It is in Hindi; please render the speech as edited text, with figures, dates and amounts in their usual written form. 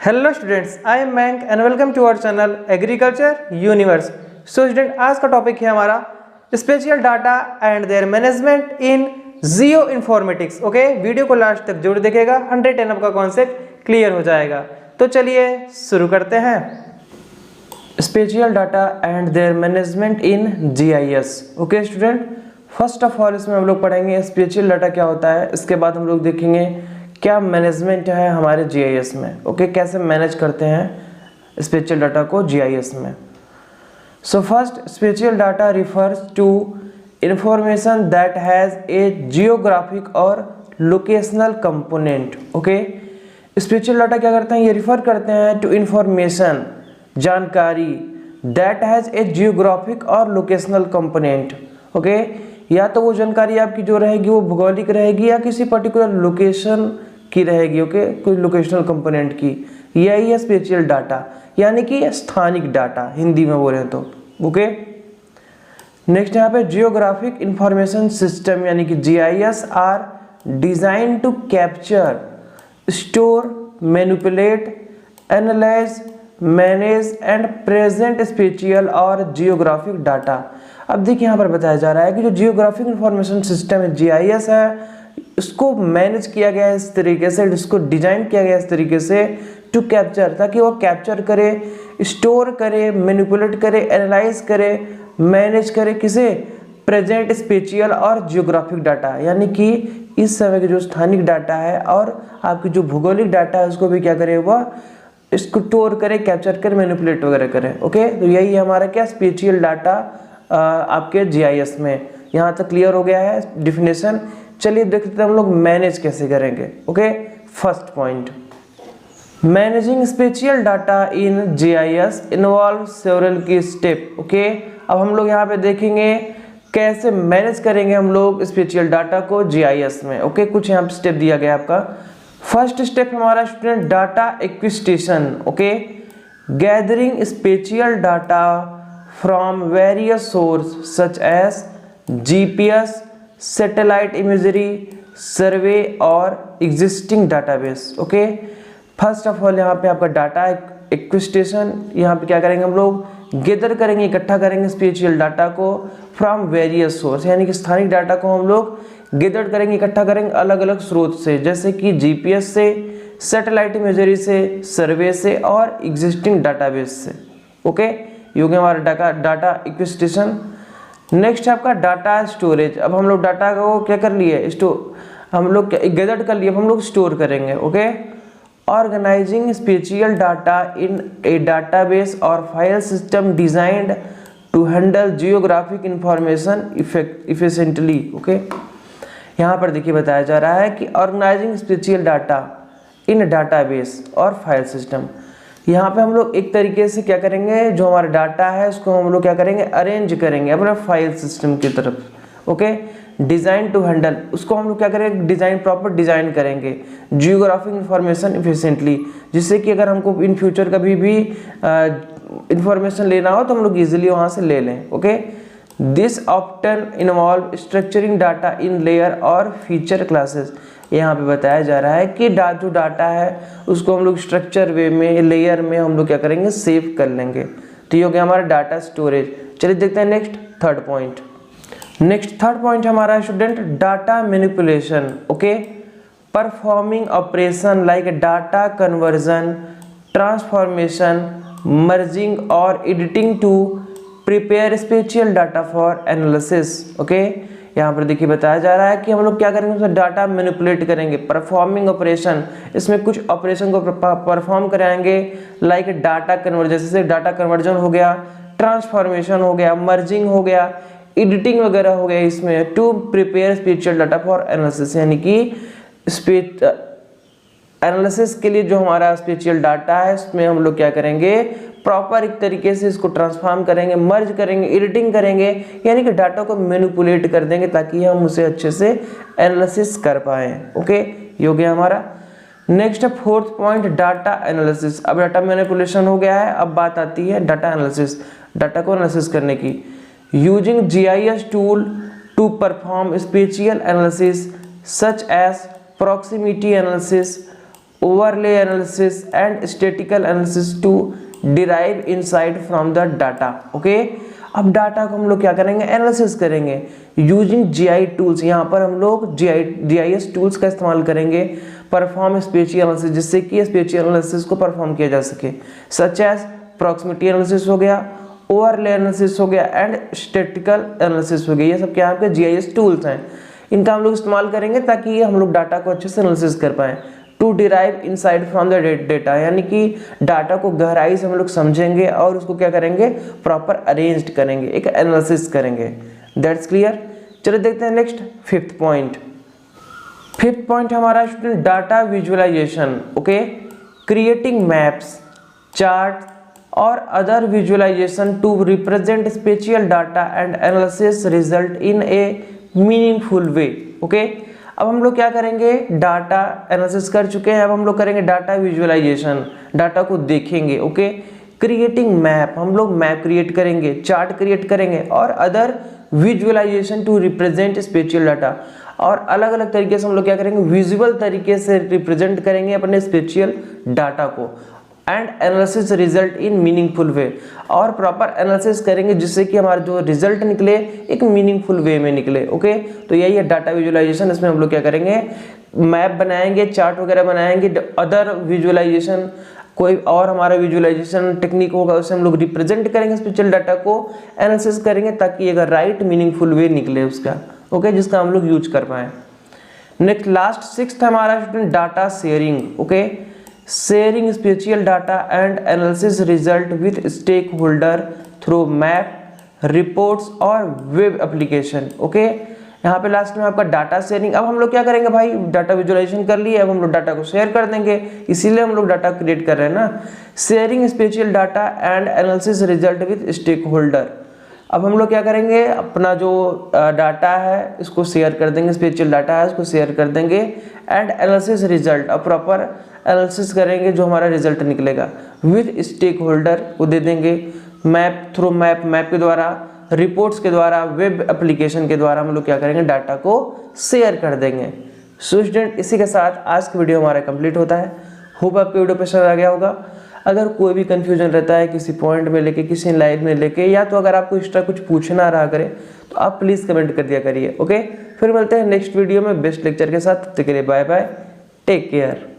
हेलो स्टूडेंट्स, आई एम मैंक and welcome to our channel agriculture universe. So student, आज का टॉपिक है हमारा spatial data and their management in geoinformatics. Okay, video को लास्ट तक जरूर देखिएगा, 100 आपका कॉन्सेप्ट क्लियर हो जाएगा। तो चलिए शुरू करते हैं। Special data and their management in GIS। Okay student, first of all इसमें हम लोग पढ़ेंगे स्पेशल डाटा क्या होता है, इसके बाद हम लोग देखेंगे क्या मैनेजमेंट है हमारे GIS में। ओके, कैसे मैनेज करते हैं स्पेशल डाटा को GIS में। So first, spatial data refers to information that has a geographic और locational component. Okay, spatial data क्या करते हैं, ये रिफर करते हैं टू इंफॉर्मेशन, जानकारी, दैट हैज ए जियोग्राफिक और लोकेशनल कंपोनेंट। ओके, या तो वो जानकारी आपकी जो रहेगी वो भौगोलिक रहेगी या किसी पर्टिकुलर लोकेशन की रहेगी। ओके, कोई लोकेशनल कंपोनेंट की, यही है स्पेशल डाटा, यानी कि स्थानिक डाटा हिंदी में बोले तो। ओके, नेक्स्ट यहाँ पे जियोग्राफिक इंफॉर्मेशन सिस्टम यानी कि GIS are designed to capture, store, manipulate, analyze, manage and present special और जियोग्राफिक डाटा। अब देखिए यहाँ पर बताया जा रहा है कि जो जियोग्राफिक इंफॉर्मेशन सिस्टम है GIS है, इसको मैनेज किया गया है इस तरीके से, इसको डिजाइन किया गया इस तरीके से टू कैप्चर, ताकि वो कैप्चर करे, स्टोर करे, मैनिपुलेट करे, एनालाइज करे, मैनेज करे, किसे, प्रेजेंट स्पेशल और जियोग्राफिक डाटा, यानी कि इस समय के जो स्थानिक डाटा है और आपकी जो भौगोलिक डाटा है उसको भी क्या करे, वह इसको स्टोर करे, कैप्चर करे, मैनिपुलेट वगैरह करे। ओके, तो यही है हमारा क्या स्पेशल डाटा आपके GIS में। यहाँ तक क्लियर हो गया है डिफिनेशन। चलिए देखते हैं हम लोग मैनेज कैसे करेंगे। Okay, first point, managing special data इन GIS इन्वॉल्व सेवरल की स्टेप। ओके, अब हम लोग यहाँ पे देखेंगे कैसे मैनेज करेंगे हम लोग स्पेशल डाटा को GIS में। ओके, कुछ यहाँ पे स्टेप दिया गया आपका। फर्स्ट स्टेप हमारा student data acquisition. Okay, gathering spatial data from various source such as GPS, satellite imagery, survey और existing database. Okay, first of all यहाँ पे आपका डाटा एक्विजिशन, यहाँ पे क्या करेंगे हम लोग, गैदर करेंगे, इकट्ठा करेंगे स्पेशल डाटा को फ्रॉम वेरियस सोर्स, यानी कि स्थानिक डाटा को हम लोग गैदर करेंगे, इकट्ठा करेंगे अलग अलग स्रोत से, जैसे कि GPS से, सैटेलाइट इमेजरी से, सर्वे से और एग्जिस्टिंग डाटाबेस से। ओके, ये हो गया हमारा डाटा एक्विजिशन। नेक्स्ट है आपका डाटा स्टोरेज। अब हम लोग डाटा को क्या कर लिए, हम लोग गैदर कर लिए, अब हम लोग स्टोर करेंगे। Okay, organizing spatial data in a database और file system designed to handle geographic information efficiently. Okay, यहाँ पर देखिए बताया जा रहा है कि organizing spatial data in database और फाइल सिस्टम, यहाँ पे हम लोग एक तरीके से क्या करेंगे, जो हमारा डाटा है उसको हम लोग क्या करेंगे, अरेंज करेंगे अपने फाइल सिस्टम की तरफ। ओके, डिजाइन टू हैंडल, उसको हम लोग क्या करेंगे, डिजाइन, प्रॉपर डिजाइन करेंगे जियोग्राफिक इंफॉर्मेशन इफिशिएंटली, जिससे कि अगर हमको इन फ्यूचर कभी भी इंफॉर्मेशन लेना हो तो हम लोग इजिली वहाँ से ले लें। Okay, this often involve structuring data in layer और फीचर क्लासेस। यहाँ पे बताया जा रहा है कि जो डाटा है उसको हम लोग स्ट्रक्चर वे में, लेयर में हम लोग क्या करेंगे, सेव कर लेंगे। तो ये हो गया हमारा डाटा स्टोरेज। चलिए देखते हैं next third point. Next third point हमारा student data manipulation. Okay, performing operation like data conversion, transformation, merging और editing to prepare special data for analysis. Okay, यहाँ पर देखिए बताया जा रहा है कि हम लोग क्या करेंगे, उसमें डाटा मैनिपुलेट करेंगे, परफॉर्मिंग ऑपरेशन, इसमें कुछ ऑपरेशन को परफॉर्म कराएंगे, लाइक डाटा कन्वर्जन, जैसे डाटा कन्वर्जन हो गया, ट्रांसफॉर्मेशन हो गया, मर्जिंग हो गया, एडिटिंग वगैरह हो गया, इसमें to prepare special data for analysis, यानी कि एनालिसिस के लिए जो हमारा स्पेशल डाटा है उसमें हम लोग क्या करेंगे, प्रॉपर एक तरीके से इसको ट्रांसफॉर्म करेंगे, मर्ज करेंगे, एडिटिंग करेंगे, यानी कि डाटा को मैनिपुलेट कर देंगे ताकि हम उसे अच्छे से एनालिसिस कर पाएँ। ओके, ये हो गया हमारा। नेक्स्ट है फोर्थ पॉइंट डाटा एनालिसिस। अब डाटा मैनिपुलेशन हो गया है, अब बात आती है डाटा एनालिसिस, डाटा को एनालिसिस करने की। Using GIS tool to perform special analysis such as proximity analysis, overlay analysis and statistical analysis to derive insight from the data। Okay, अब डाटा को हम लोग क्या करेंगे, एनालिसिस करेंगे यूजिंग जीआई टूल्स। यहाँ पर हम लोग जीआईएस टूल्स का इस्तेमाल करेंगे, परफॉर्म स्पेशियल एनालिसिस, जिससे कि स्पेशियल एनालिसिस को परफॉर्म किया जा सके, सच एज प्रॉक्सिमिटी एनालिसिस हो गया, ओवरले एनालिसिस हो गया एंड स्टैटिस्टिकल एनालिसिस हो गया। ये सब क्या आपके जीआईएस टूल्स हैं, इनका हम लोग इस्तेमाल करेंगे ताकि हम लोग डाटा को अच्छे से एनालिसिस कर पाएँ। To derive insight from the data, यानी कि डाटा को गहराई से हम लोग समझेंगे और उसको क्या करेंगे, प्रॉपर अरेंज्ड करेंगे, एक एनालिसिस करेंगे। That's clear. चलो देखते हैं next fifth point. Fifth point हमारा student data visualization. Okay, creating maps, chart और other visualization to represent spatial data and analysis result in a meaningful way. Okay, अब हम लोग क्या करेंगे, डाटा एनालिसिस कर चुके हैं, अब हम लोग करेंगे डाटा विजुअलाइजेशन, डाटा को देखेंगे। ओके, क्रिएटिंग मैप, हम लोग मैप क्रिएट करेंगे, चार्ट क्रिएट करेंगे और other visualization to represent spatial data, और अलग अलग तरीके से हम लोग क्या करेंगे, विजुअल तरीके से रिप्रेजेंट करेंगे अपने स्पेशियल डाटा को, and analysis result in meaningful वे, और प्रॉपर एनालिसिस करेंगे जिससे कि हमारा जो रिजल्ट निकले एक मीनिंगफुल वे में निकले। ओके, तो यही है डाटा विजुअलाइजेशन। इसमें हम लोग क्या करेंगे, मैप बनाएंगे, चार्ट वगैरह बनाएंगे, अदर विजुअलाइजेशन, कोई और हमारा विजुअलाइजेशन टेक्निक होगा उससे हम लोग रिप्रेजेंट करेंगे स्पेशल डाटा को, एनालिसिस करेंगे ताकि एक राइट मीनिंगफुल वे निकले उसका। ओके, जिसका हम लोग यूज कर पाए। नेक्स्ट लास्ट सिक्स्थ हमारा student data sharing. Okay, sharing spatial data and analysis result with stakeholder through map, reports और वेब एप्लीकेशन। ओके, यहाँ पे लास्ट में आपका डाटा शेयरिंग। अब हम लोग क्या करेंगे भाई, डाटा विजुअलाइजेशन कर लिए, अब हम लोग डाटा को शेयर कर देंगे, इसीलिए हम लोग डाटा क्रिएट कर रहे हैं ना। Sharing spatial data and analysis result with stakeholder, अब हम लोग क्या करेंगे, अपना जो डाटा है इसको शेयर कर देंगे, स्पेशियल डाटा है उसको शेयर कर देंगे, एंड एनालिसिस रिजल्ट, अब प्रॉपर एनालिसिस करेंगे जो हमारा रिजल्ट निकलेगा, विद स्टेक होल्डर को दे देंगे, मैप थ्रू मैप के द्वारा, रिपोर्ट्स के द्वारा, वेब एप्लीकेशन के द्वारा हम लोग क्या करेंगे, डाटा को शेयर कर देंगे। सो स्टूडेंट, इसी के साथ आज की वीडियो हमारा कंप्लीट होता है। होप आपको वीडियो पसंद आ गया होगा। अगर कोई भी कंफ्यूजन रहता है किसी पॉइंट में लेके, किसी लाइन में लेके, या तो अगर आपको एक्स्ट्रा कुछ पूछना रहा करे तो आप प्लीज़ कमेंट कर दिया करिए। ओके, फिर मिलते हैं नेक्स्ट वीडियो में बेस्ट लेक्चर के साथ। तब तक के लिए बाय बाय, टेक केयर।